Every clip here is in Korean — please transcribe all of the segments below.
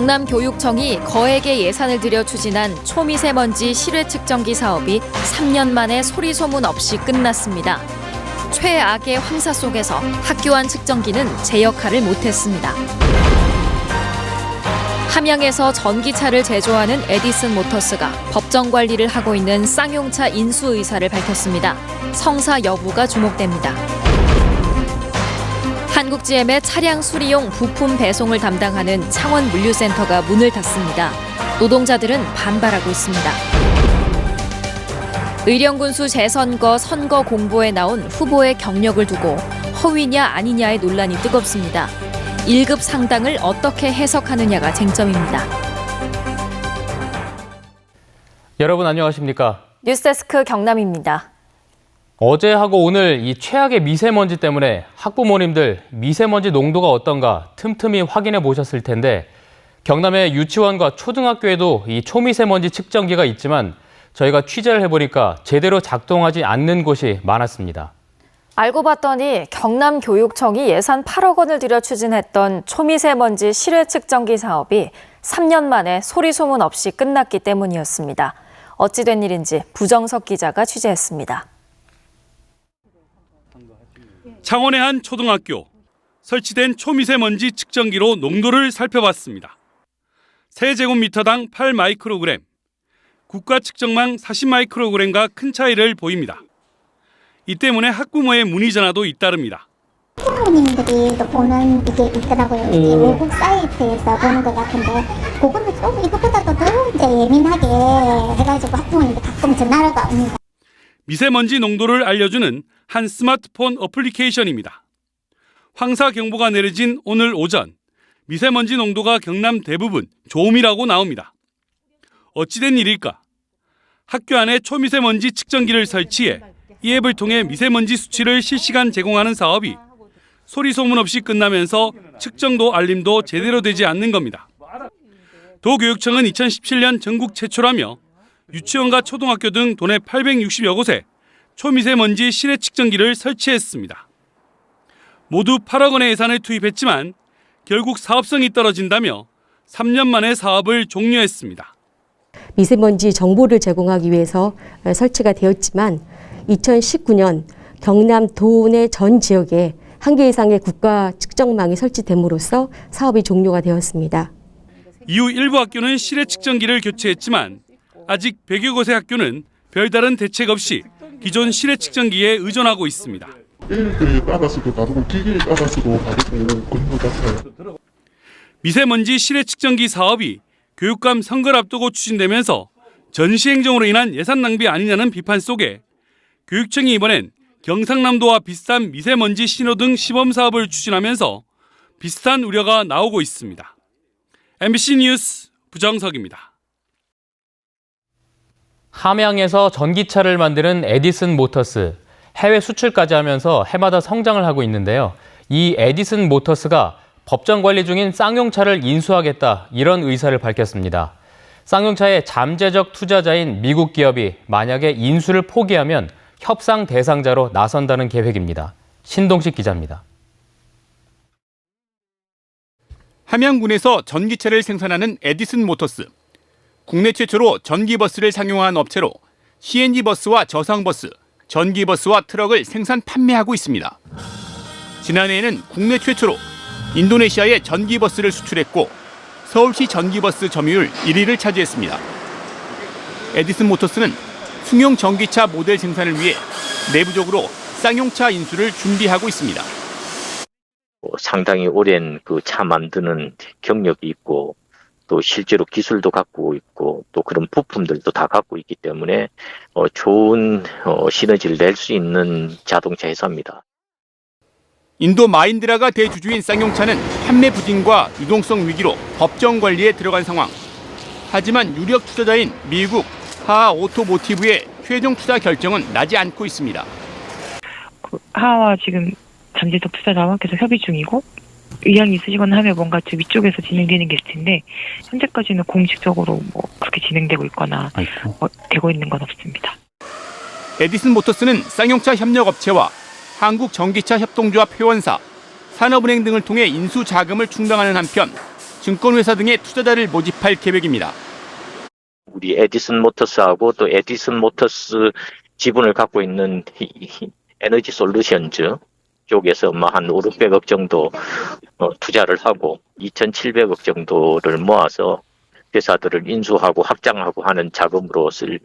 경남교육청이 거액의 예산을 들여 추진한 초미세먼지 실외 측정기 사업이 3년 만에 소리소문 없이 끝났습니다. 최악의 황사 속에서 학교 안 측정기는 제 역할을 못했습니다. 함양에서 전기차를 제조하는 에디슨 모터스가 법정 관리를 하고 있는 쌍용차 인수 의사를 밝혔습니다. 성사 여부가 주목됩니다. 한국GM의 차량 수리용 부품 배송을 담당하는 창원물류센터가 문을 닫습니다. 노동자들은 반발하고 있습니다. 의령군수 재선거 선거 공보에 나온 후보의 경력을 두고 허위냐 아니냐의 논란이 뜨겁습니다. 1급 상당을 어떻게 해석하느냐가 쟁점입니다. 여러분 안녕하십니까? 뉴스데스크 경남입니다. 어제하고 오늘 이 최악의 미세먼지 때문에 학부모님들 미세먼지 농도가 어떤가 틈틈이 확인해 보셨을 텐데 경남의 유치원과 초등학교에도 이 초미세먼지 측정기가 있지만 저희가 취재를 해보니까 제대로 작동하지 않는 곳이 많았습니다. 알고 봤더니 경남교육청이 예산 8억 원을 들여 추진했던 초미세먼지 실외 측정기 사업이 3년 만에 소리소문 없이 끝났기 때문이었습니다. 어찌된 일인지 부정석 기자가 취재했습니다. 창원의 한 초등학교, 설치된 초미세먼지 측정기로 농도를 살펴봤습니다. 세제곱미터당 8마이크로그램, 국가 측정망 40마이크로그램과 큰 차이를 보입니다. 이 때문에 학부모의 문의 전화도 잇따릅니다. 부모님들이 또 보는 이게 있더라고요. 이게 외국 사이트에서 보는 것 같은데 그거는 좀 이것보다도 더 이제 예민하게 해가지고 학부모님들 가끔 전화가 옵니다. 미세먼지 농도를 알려주는 한 스마트폰 어플리케이션입니다. 황사 경보가 내려진 오늘 오전, 미세먼지 농도가 경남 대부분 좋음이라고 나옵니다. 어찌된 일일까? 학교 안에 초미세먼지 측정기를 설치해 이 앱을 통해 미세먼지 수치를 실시간 제공하는 사업이 소리소문 없이 끝나면서 측정도 알림도 제대로 되지 않는 겁니다. 도교육청은 2017년 전국 최초라며 유치원과 초등학교 등 도내 860여 곳에 초미세먼지 실외 측정기를 설치했습니다. 모두 8억 원의 예산을 투입했지만 결국 사업성이 떨어진다며 3년 만에 사업을 종료했습니다. 미세먼지 정보를 제공하기 위해서 설치가 되었지만 2019년 경남 도내 전 지역에 1개 이상의 국가 측정망이 설치됨으로써 사업이 종료가 되었습니다. 이후 일부 학교는 실외 측정기를 교체했지만 아직 100여 곳의 학교는 별다른 대책 없이 기존 실외 측정기에 의존하고 있습니다. 애들에 따라서도 다르고 기계에 따라서도 다르고 그런 것 같아요. 미세먼지 실외 측정기 사업이 교육감 선거를 앞두고 추진되면서 전시행정으로 인한 예산 낭비 아니냐는 비판 속에 교육청이 이번엔 경상남도와 비슷한 미세먼지 신호등 시범 사업을 추진하면서 비슷한 우려가 나오고 있습니다. MBC 뉴스 부정석입니다. 함양에서 전기차를 만드는 에디슨 모터스, 해외 수출까지 하면서 해마다 성장을 하고 있는데요. 이 에디슨 모터스가 법정 관리 중인 쌍용차를 인수하겠다 이런 의사를 밝혔습니다. 쌍용차의 잠재적 투자자인 미국 기업이 만약에 인수를 포기하면 협상 대상자로 나선다는 계획입니다. 신동식 기자입니다. 함양군에서 전기차를 생산하는 에디슨 모터스. 국내 최초로 전기버스를 상용화한 업체로 CNG버스와 저상버스, 전기버스와 트럭을 생산 판매하고 있습니다. 지난해에는 국내 최초로 인도네시아에 전기버스를 수출했고 서울시 전기버스 점유율 1위를 차지했습니다. 에디슨 모터스는 승용 전기차 모델 생산을 위해 내부적으로 쌍용차 인수를 준비하고 있습니다. 상당히 오랜 그 차 만드는 경력이 있고 또 실제로 기술도 갖고 있고 또 그런 부품들도 다 갖고 있기 때문에 좋은 시너지를 낼 수 있는 자동차 회사입니다. 인도 마인드라가 대주주인 쌍용차는 판매 부진과 유동성 위기로 법정 관리에 들어간 상황. 하지만 유력 투자자인 미국 하하 오토모티브의 최종 투자 결정은 나지 않고 있습니다. 하하와 지금 잠재적 투자자와 계속 협의 중이고 의향이 있으시거나 하면 뭔가 저 위쪽에서 진행되는 게 있을 텐데 현재까지는 공식적으로 그렇게 진행되고 있거나 되고 있는 건 없습니다. 에디슨 모터스는 쌍용차 협력업체와 한국전기차 협동조합 회원사, 산업은행 등을 통해 인수 자금을 충당하는 한편 증권회사 등의 투자자를 모집할 계획입니다. 우리 에디슨 모터스하고 또 에디슨 모터스 지분을 갖고 있는 에너지 솔루션즈 쪽에서 한 500~600억 정도 투자를 하고 2,700억 정도를 모아서 회사들을 인수하고 확장하고 하는 자금으로 쓸.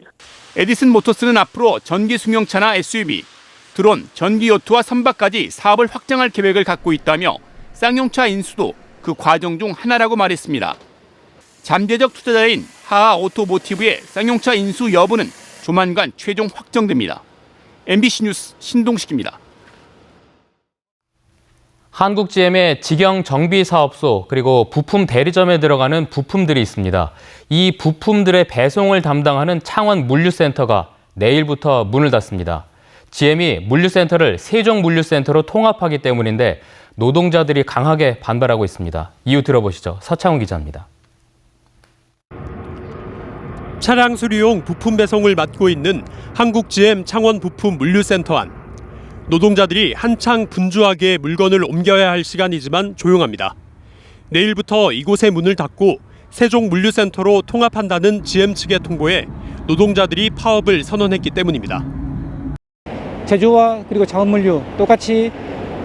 에디슨 모터스는 앞으로 전기 승용차나 SUV, 드론, 전기 요트와 선박까지 사업을 확장할 계획을 갖고 있다며 쌍용차 인수도 그 과정 중 하나라고 말했습니다. 잠재적 투자자인 하하 오토모티브의 쌍용차 인수 여부는 조만간 최종 확정됩니다. MBC 뉴스 신동식입니다. 한국GM의 직영 정비 사업소 그리고 부품 대리점에 들어가는 부품들이 있습니다. 이 부품들의 배송을 담당하는 창원 물류센터가 내일부터 문을 닫습니다. GM이 물류센터를 세종물류센터로 통합하기 때문인데 노동자들이 강하게 반발하고 있습니다. 이유 들어보시죠. 서창훈 기자입니다. 차량 수리용 부품 배송을 맡고 있는 한국GM 창원 부품 물류센터 안. 노동자들이 한창 분주하게 물건을 옮겨야 할 시간이지만 조용합니다. 내일부터 이곳의 문을 닫고 세종물류센터로 통합한다는 GM 측의 통보에 노동자들이 파업을 선언했기 때문입니다. 제조와 그리고 창원물류 똑같이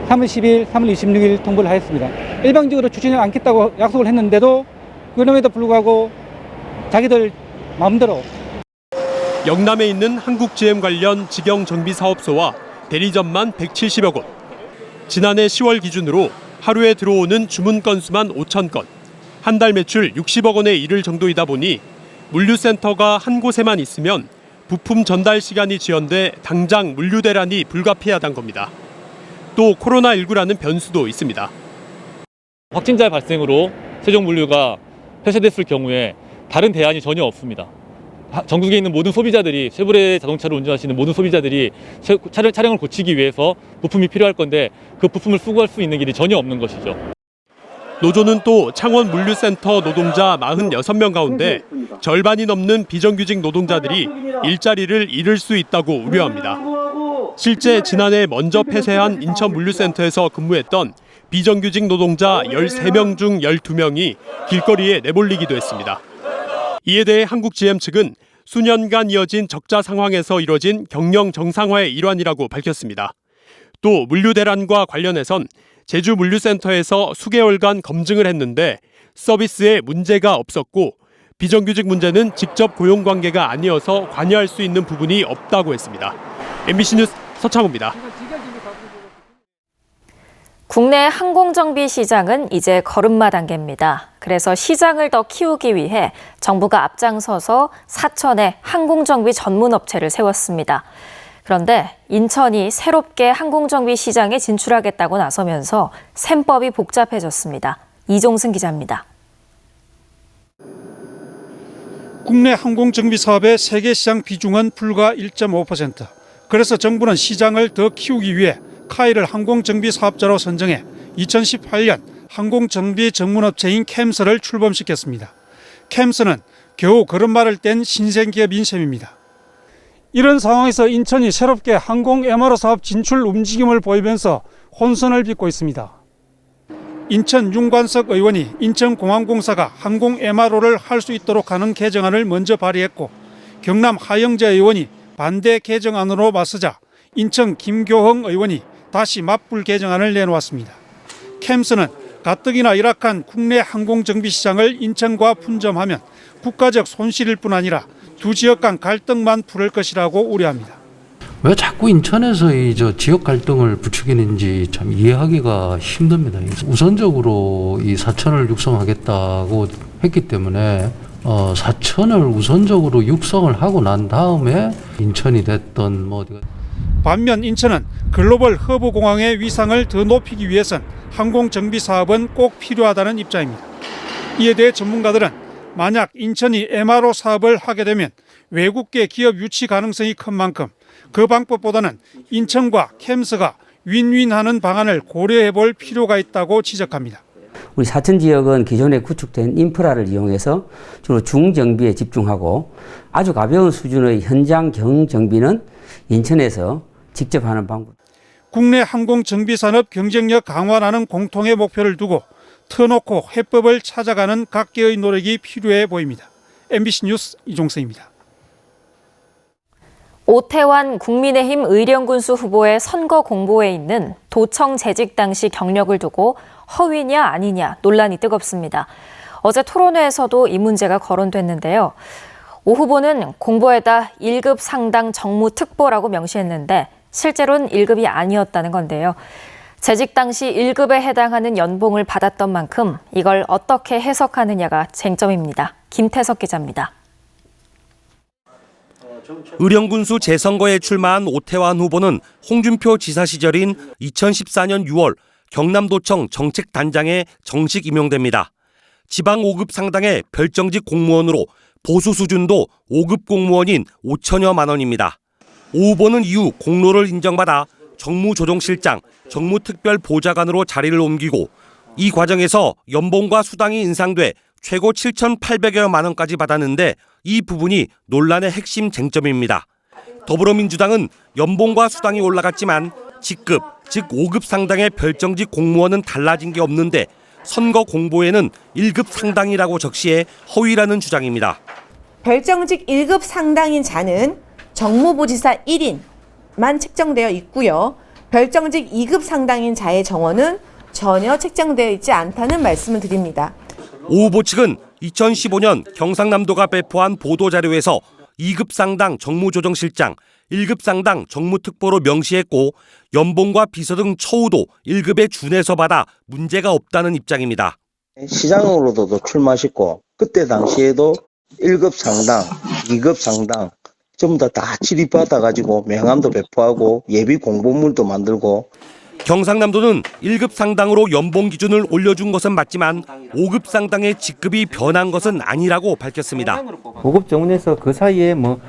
3월 10일, 3월 26일 통보를 하였습니다. 일방적으로 추진을 않겠다고 약속을 했는데도 그럼에도 불구하고 자기들 마음대로. 영남에 있는 한국GM 관련 직영 정비 사업소와 대리점만 170여 곳. 지난해 10월 기준으로 하루에 들어오는 주문 건수만 5천 건. 한 달 매출 60억 원에 이를 정도이다 보니 물류센터가 한 곳에만 있으면 부품 전달 시간이 지연돼 당장 물류 대란이 불가피하다는 겁니다. 또 코로나19라는 변수도 있습니다. 확진자 발생으로 세종물류가 폐쇄됐을 경우에 다른 대안이 전혀 없습니다. 전국에 있는 모든 소비자들이 쉐보레 자동차를 운전하시는 모든 소비자들이 차량을 고치기 위해서 부품이 필요할 건데 그 부품을 수거할 수 있는 길이 전혀 없는 것이죠. 노조는 또 창원 물류센터 노동자 46명 가운데 절반이 넘는 비정규직 노동자들이 일자리를 잃을 수 있다고 우려합니다. 실제 지난해 먼저 폐쇄한 인천 물류센터에서 근무했던 비정규직 노동자 13명 중 12명이 길거리에 내몰리기도 했습니다. 이에 대해 한국GM 측은 수년간 이어진 적자 상황에서 이뤄진 경영 정상화의 일환이라고 밝혔습니다. 또 물류 대란과 관련해선 제주 물류센터에서 수개월간 검증을 했는데 서비스에 문제가 없었고 비정규직 문제는 직접 고용 관계가 아니어서 관여할 수 있는 부분이 없다고 했습니다. MBC 뉴스 서창호입니다. 국내 항공정비 시장은 이제 걸음마 단계입니다. 그래서 시장을 더 키우기 위해 정부가 앞장서서 사천에 항공정비 전문 업체를 세웠습니다. 그런데 인천이 새롭게 항공정비 시장에 진출하겠다고 나서면서 셈법이 복잡해졌습니다. 이종승 기자입니다. 국내 항공정비 사업의 세계 시장 비중은 불과 1.5%. 그래서 정부는 시장을 더 키우기 위해 카이를 항공정비 사업자로 선정해 2018년 항공정비 전문업체인 캠스를 출범시켰습니다. 캠스는 겨우 걸음마를 뗀 신생기업인 셈입니다. 이런 상황에서 인천이 새롭게 항공 MRO 사업 진출 움직임을 보이면서 혼선을 빚고 있습니다. 인천 윤관석 의원이 인천공항공사가 항공 MRO를 할 수 있도록 하는 개정안을 먼저 발의했고 경남 하영재 의원이 반대 개정안으로 맞서자 인천 김교흥 의원이 다시 맞불 개정안을 내놓았습니다. 캠스는 가뜩이나 열악한 국내 항공정비 시장을 인천과 분점하면 국가적 손실일 뿐 아니라 두 지역 간 갈등만 풀을 것이라고 우려합니다. 왜 자꾸 인천에서 지역 갈등을 부추기는지 참 이해하기가 힘듭니다. 우선적으로 이 사천을 육성하겠다고 했기 때문에 사천을 우선적으로 육성을 하고 난 다음에 인천이 됐던 반면 인천은 글로벌 허브 공항의 위상을 더 높이기 위해선 항공정비 사업은 꼭 필요하다는 입장입니다. 이에 대해 전문가들은 만약 인천이 MRO 사업을 하게 되면 외국계 기업 유치 가능성이 큰 만큼 그 방법보다는 인천과 캠스가 윈윈하는 방안을 고려해 볼 필요가 있다고 지적합니다. 우리 사천 지역은 기존에 구축된 인프라를 이용해서 주로 중정비에 집중하고 아주 가벼운 수준의 현장 경정비는 인천에서 직접 하는 방법. 국내 항공정비 산업 경쟁력 강화라는 공통의 목표를 두고 터놓고 해법을 찾아가는 각계의 노력이 필요해 보입니다. MBC 뉴스 이종성입니다. 오태환 국민의힘 의령군수 후보의 선거 공보에 있는 도청 재직 당시 경력을 두고 허위냐 아니냐 논란이 뜨겁습니다. 어제 토론회에서도 이 문제가 거론됐는데요. 오 후보는 공보에다 1급 상당 정무특보라고 명시했는데 실제로는 1급이 아니었다는 건데요. 재직 당시 1급에 해당하는 연봉을 받았던 만큼 이걸 어떻게 해석하느냐가 쟁점입니다. 김태석 기자입니다. 의령군수 재선거에 출마한 오태환 후보는 홍준표 지사 시절인 2014년 6월 경남도청 정책단장에 정식 임용됩니다. 지방 5급 상당의 별정직 공무원으로 보수 수준도 5급 공무원인 5천여만 원입니다. 오 후보는 이후 공로를 인정받아 정무조정실장, 정무특별보좌관으로 자리를 옮기고 이 과정에서 연봉과 수당이 인상돼 최고 7,800여만 원까지 받았는데 이 부분이 논란의 핵심 쟁점입니다. 더불어민주당은 연봉과 수당이 올라갔지만 직급, 즉 5급 상당의 별정직 공무원은 달라진 게 없는데 선거 공보에는 1급 상당이라고 적시해 허위라는 주장입니다. 별정직 1급 상당인 자는 정무부지사 1인만 책정되어 있고요. 별정직 2급 상당인 자의 정원은 전혀 책정되어 있지 않다는 말씀을 드립니다. 오 후보 측은 2015년 경상남도가 배포한 보도자료에서 2급 상당 정무조정실장, 1급 상당 정무특보로 명시했고 연봉과 비서 등 처우도 1급에 준해서 받아 문제가 없다는 입장입니다. 시장으로도 출마하셨고 그때 당시에도 1급 상당, 2급 상당 전부 다 지립받아가지고 명함도 배포하고 예비 공보물도 만들고 경상남도는 1급 상당으로 연봉 기준을 올려준 것은 맞지만 5급 상당의 직급이 변한 것은 아니라고 밝혔습니다. 5급 정원에서 그 사이에 뭐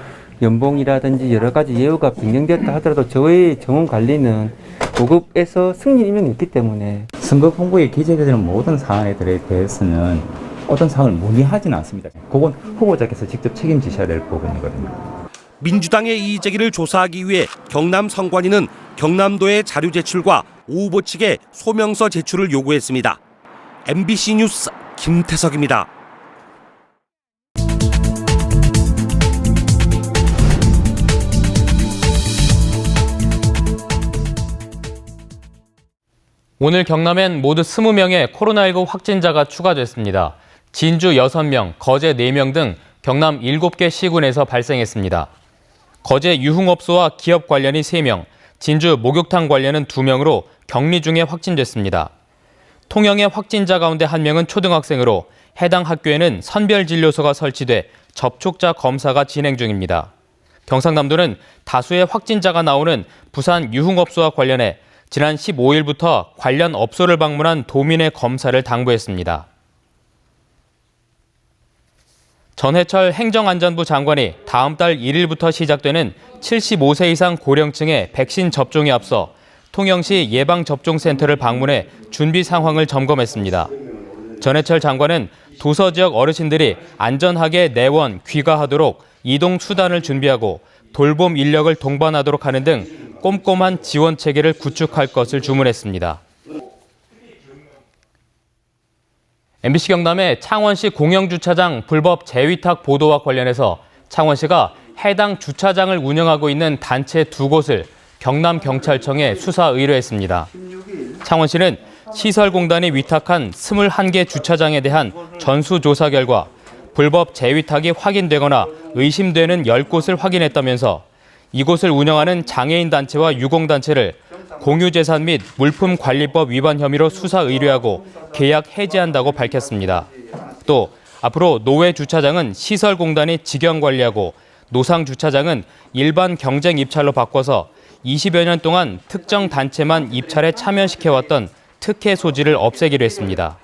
연봉이라든지 여러 가지 예우가 변경됐다 하더라도 저의 정원 관리는 5급에서 승진 임명이 있기 때문에 선거 공보에 기재되는 모든 사안에 대해서는 어떤 사항을 문의하지는 않습니다. 그건 후보자께서 직접 책임지셔야 될 부분이거든요. 민주당의 이의 제기를 조사하기 위해 경남 선관위는 경남도의 자료 제출과 오 후보 측의 소명서 제출을 요구했습니다. MBC 뉴스 김태석입니다. 오늘 경남엔 모두 20명의 코로나19 확진자가 추가됐습니다. 진주 6명, 거제 4명 등 경남 7개 시군에서 발생했습니다. 거제 유흥업소와 기업 관련이 3명, 진주 목욕탕 관련은 2명으로 격리 중에 확진됐습니다. 통영의 확진자 가운데 1명은 초등학생으로 해당 학교에는 선별진료소가 설치돼 접촉자 검사가 진행 중입니다. 경상남도는 다수의 확진자가 나오는 부산 유흥업소와 관련해 지난 15일부터 관련 업소를 방문한 도민의 검사를 당부했습니다. 전해철 행정안전부 장관이 다음 달 1일부터 시작되는 75세 이상 고령층의 백신 접종에 앞서 통영시 예방접종센터를 방문해 준비 상황을 점검했습니다. 전해철 장관은 도서 지역 어르신들이 안전하게 내원, 귀가하도록 이동 수단을 준비하고 돌봄 인력을 동반하도록 하는 등 꼼꼼한 지원 체계를 구축할 것을 주문했습니다. MBC 경남의 창원시 공영주차장 불법 재위탁 보도와 관련해서 창원시가 해당 주차장을 운영하고 있는 단체 2곳을 경남경찰청에 수사 의뢰했습니다. 창원시는 시설공단이 위탁한 21개 주차장에 대한 전수조사 결과 불법 재위탁이 확인되거나 의심되는 10곳을 확인했다면서 이곳을 운영하는 장애인 단체와 유공단체를 공유재산 및 물품관리법 위반 혐의로 수사 의뢰하고 계약 해지한다고 밝혔습니다. 또 앞으로 노외 주차장은 시설공단이 직영 관리하고 노상 주차장은 일반 경쟁 입찰로 바꿔서 20여 년 동안 특정 단체만 입찰에 참여시켜왔던 특혜 소지를 없애기로 했습니다.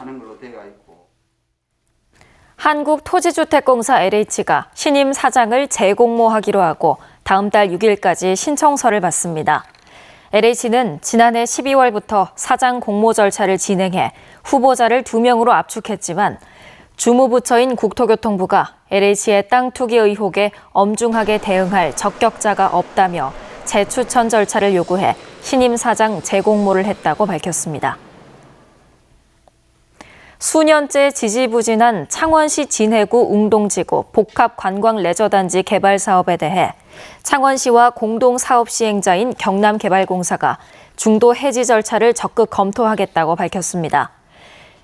한국토지주택공사 LH가 신임 사장을 재공모하기로 하고 다음 달 6일까지 신청서를 받습니다. LH는 지난해 12월부터 사장 공모 절차를 진행해 후보자를 2명으로 압축했지만 주무부처인 국토교통부가 LH의 땅 투기 의혹에 엄중하게 대응할 적격자가 없다며 재추천 절차를 요구해 신임 사장 재공모를 했다고 밝혔습니다. 수년째 지지부진한 창원시 진해구 웅동지구 복합관광레저단지 개발 사업에 대해 창원시와 공동사업 시행자인 경남개발공사가 중도 해지 절차를 적극 검토하겠다고 밝혔습니다.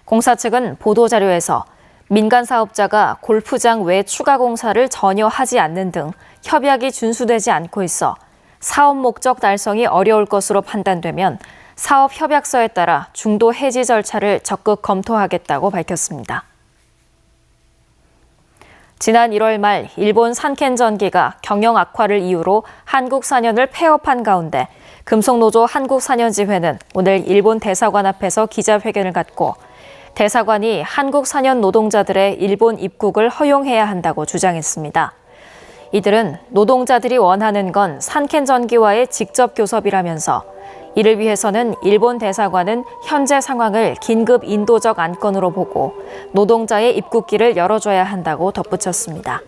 공사 측은 보도자료에서 민간 사업자가 골프장 외 추가 공사를 전혀 하지 않는 등 협약이 준수되지 않고 있어 사업 목적 달성이 어려울 것으로 판단되면 사업 협약서에 따라 중도 해지 절차를 적극 검토하겠다고 밝혔습니다. 지난 1월 말 일본 산켄전기가 경영 악화를 이유로 한국산연을 폐업한 가운데 금속노조 한국산연지회는 오늘 일본 대사관 앞에서 기자회견을 갖고 대사관이 한국산연 노동자들의 일본 입국을 허용해야 한다고 주장했습니다. 이들은 노동자들이 원하는 건 산켄전기와의 직접 교섭이라면서 이를 위해서는 일본 대사관은 현재 상황을 긴급 인도적 안건으로 보고 노동자의 입국길을 열어줘야 한다고 덧붙였습니다.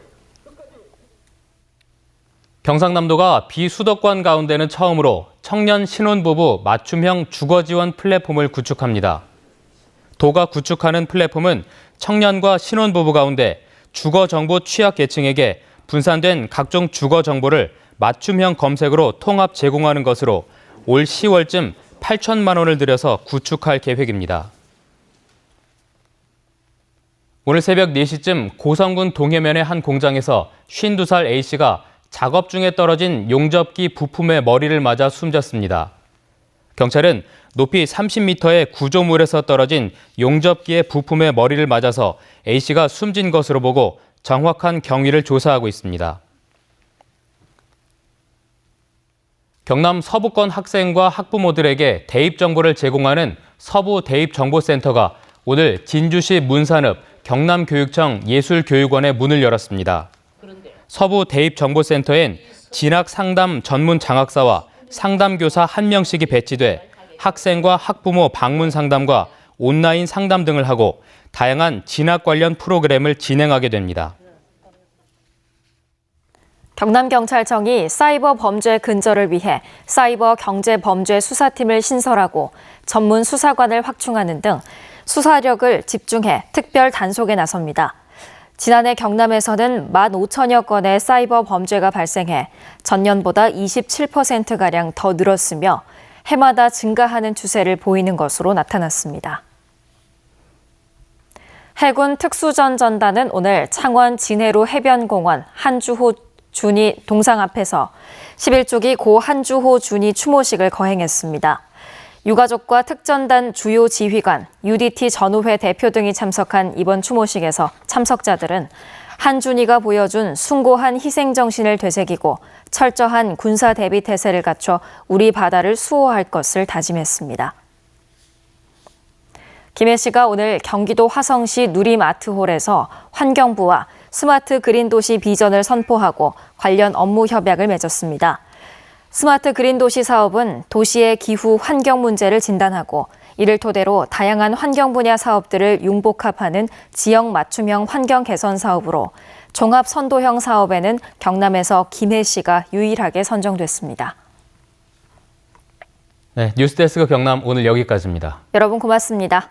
경상남도가 비수도권 가운데는 처음으로 청년 신혼부부 맞춤형 주거지원 플랫폼을 구축합니다. 도가 구축하는 플랫폼은 청년과 신혼부부 가운데 주거정보 취약계층에게 분산된 각종 주거정보를 맞춤형 검색으로 통합 제공하는 것으로 올 10월쯤 8천만 원을 들여서 구축할 계획입니다. 오늘 새벽 4시쯤 고성군 동해면의 한 공장에서 52살 A씨가 작업 중에 떨어진 용접기 부품의 머리를 맞아 숨졌습니다. 경찰은 높이 30m의 구조물에서 떨어진 용접기의 부품의 머리를 맞아서 A씨가 숨진 것으로 보고 정확한 경위를 조사하고 있습니다. 경남 서부권 학생과 학부모들에게 대입 정보를 제공하는 서부대입정보센터가 오늘 진주시 문산읍 경남교육청 예술교육원에 문을 열었습니다. 서부대입정보센터엔 진학상담 전문 장학사와 상담교사 1명씩이 배치돼 학생과 학부모 방문 상담과 온라인 상담 등을 하고 다양한 진학 관련 프로그램을 진행하게 됩니다. 경남경찰청이 사이버 범죄 근절을 위해 사이버 경제 범죄 수사팀을 신설하고 전문 수사관을 확충하는 등 수사력을 집중해 특별 단속에 나섭니다. 지난해 경남에서는 15,000여 건의 사이버 범죄가 발생해 전년보다 27%가량 더 늘었으며 해마다 증가하는 추세를 보이는 것으로 나타났습니다. 해군 특수전전단은 오늘 창원 진해루 해변공원 한주호 준이 동상 앞에서 11조기 고 한주호 준이 추모식을 거행했습니다. 유가족과 특전단 주요 지휘관, UDT 전우회 대표 등이 참석한 이번 추모식에서 참석자들은 한준이가 보여준 숭고한 희생정신을 되새기고 철저한 군사 대비 태세를 갖춰 우리 바다를 수호할 것을 다짐했습니다. 김해 씨가 오늘 경기도 화성시 누림아트홀에서 환경부와 스마트 그린 도시 비전을 선포하고 관련 업무 협약을 맺었습니다. 스마트 그린 도시 사업은 도시의 기후 환경 문제를 진단하고 이를 토대로 다양한 환경 분야 사업들을 융복합하는 지역 맞춤형 환경 개선 사업으로 종합 선도형 사업에는 경남에서 김해 씨가 유일하게 선정됐습니다. 네, 뉴스데스크 경남 오늘 여기까지입니다. 여러분 고맙습니다.